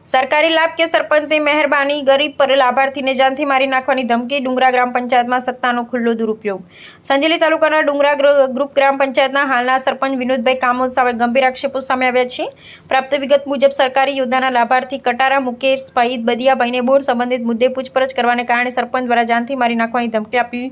સરકારી લાભ કે સરપંચની મહેરબાની, ગરીબ પર લાભાર્થીને જાનથી મારી નાખવાની ધમકી, ડુંગરા ગ્રામ પંચાયતમાં સત્તાનો ખુલ્લો દુરુપયોગ। સંજેલી તાલુકાના ડુંગરા ગ્રુપ ગ્રામ પંચાયતના હાલના સરપંચ વિનોદભાઈ કામોલ સામે ગંભીર આક્ષેપો સામે આવ્યા છે। પ્રાપ્ત વિગત મુજબ સરકારી યોજનાના લાભાર્થી કટારા મુકેશ ફઈદ બદિયાભાઈને બોર સંબંધિત મુદ્દે પૂછપરછ કરવાને કારણે સરપંચ દ્વારા જાનથી મારી નાખવાની ધમકી આપી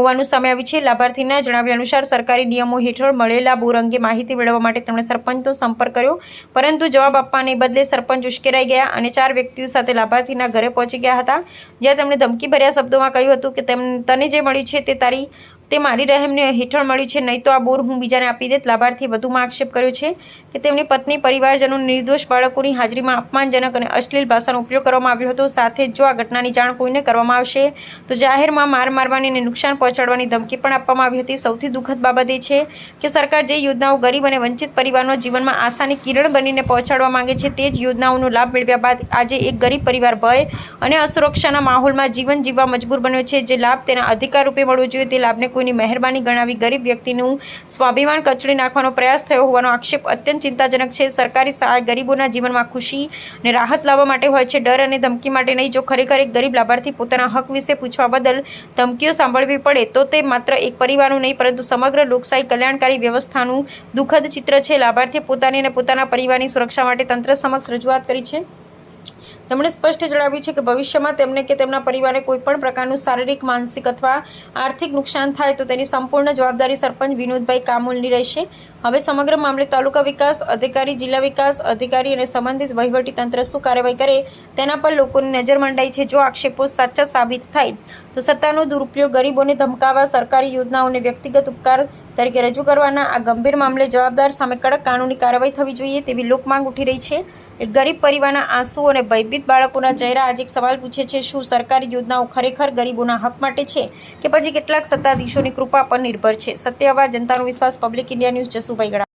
હોવાનું સામે આવ્યું છે। લાભાર્થીના જણાવ્યા અનુસાર સરકારી નિયમો હેઠળ મળેલા બોર અંગે માહિતી મેળવવા માટે તેમણે સરપંચનો સંપર્ક કર્યો, પરંતુ જવાબ આપવાને બદલે સરપંચ ઉશ્કેરાઈ ગયા અને 4 વ્યક્તિઓ સાથે લાભાર્થીના ઘરે પહોંચી ગયા હતા, જ્યાં તેમણે ધમકીભર્યા શબ્દોમાં કહ્યું હતું કે તને જે મળ્યું છે તે મારી રહેમને હેઠળ મળ્યું છે, નહીં તો આ બોર હું બીજાને આપી દેત। લાભાર્થીએ વધુમાં આક્ષેપ કર્યો છે કે તેમની પત્ની, પરિવારજનો, નિર્દોષ બાળકોની હાજરીમાં અપમાનજનક અને અશ્લીલ ભાષાનો ઉપયોગ કરવામાં આવ્યો હતો। સાથે જ જો આ ઘટનાની જાણ કોઈને કરવામાં આવશે તો જાહેરમાં માર મારવાની અને નુકસાન પહોંચાડવાની ધમકી પણ આપવામાં આવી હતી। સૌથી દુઃખદ બાબત એ છે કે સરકાર જે યોજનાઓ ગરીબ અને વંચિત પરિવારનો જીવનમાં આશાની કિરણ બનીને પહોંચાડવા માંગે છે, તે જ યોજનાઓનો લાભ મેળવ્યા બાદ આજે એક ગરીબ પરિવાર ભય અને અસુરક્ષાના માહોલમાં જીવન જીવવા મજબૂર બન્યો છે। જે લાભ તેના અધિકાર રૂપે મળવો જોઈએ તે લાભને કોઈની મહેરબાની ગણાવી ગરીબ વ્યક્તિનું સ્વાભિમાન કચડી નાખવાનો પ્રયાસ થયો હોવાનો આક્ષેપ અત્યંત ચિંતાજનક છે। સરકારી સહાય ગરીબોના જીવનમાં ખુશી અને રાહત લાવવા માટે હોય છે, ડર અને ધમકી માટે નહીં। જો ખરેખર એક ગરીબ લાભાર્થી પોતાના હક વિશે પૂછવા બદલ ધમકીઓ સાંભળવી પડે તો તે માત્ર એક પરિવારનું નહીં પરંતુ સમગ્ર લોકશાહી કલ્યાણકારી વ્યવસ્થાનું દુઃખદ ચિત્ર છે। લાભાર્થીએ પોતાની અને પોતાના પરિવારની સુરક્ષા માટે તંત્ર સમક્ષ રજૂઆત કરી છે। તેમણે સ્પષ્ટ જણાવ્યું છે કે ભવિષ્યમાં તેમને કે તેમના પરિવારને કોઈપણ પ્રકારનું શારીરિક, માનસિક અથવા આર્થિક નુકસાન થાય તો તેની સંપૂર્ણ જવાબદારી સરપંચ વિનોદભાઈ કામોલની રહેશે। હવે સમગ્ર મામલે તાલુકા વિકાસ અધિકારી, જિલ્લા વિકાસ અધિકારી અને સંબંધિત વહીવટી તંત્ર શું કાર્યવાહી કરે તેના પર લોકોની નજર મંડાઈ છે। જો આક્ષેપો સાચા સાબિત થાય તો સત્તાનો દુરુપયોગ, ગરીબોને ધમકાવવા, સરકારી યોજનાઓને વ્યક્તિગત ઉપકાર તરીકે રજૂ કરવાના આ ગંભીર મામલે જવાબદાર સામે કડક કાનૂની કાર્યવાહી થવી જોઈએ તેવી લોકમાંગ ઉઠી રહી છે। એક ગરીબ પરિવારના આંસુ અને ભયભીત બાળકોના ચહેરા આજે એક સવાલ પૂછે છે, શું સરકારી યોજનાઓ ખરેખર ગરીબોના હક માટે છે કે પછી કેટલાક સત્તાધીશોની કૃપા પર નિર્ભર છે? સત્ય અવાજ, જનતાનો વિશ્વાસ, પબ્લિક ઇન્ડિયા ન્યૂઝ, જસુભાઈ ગળા।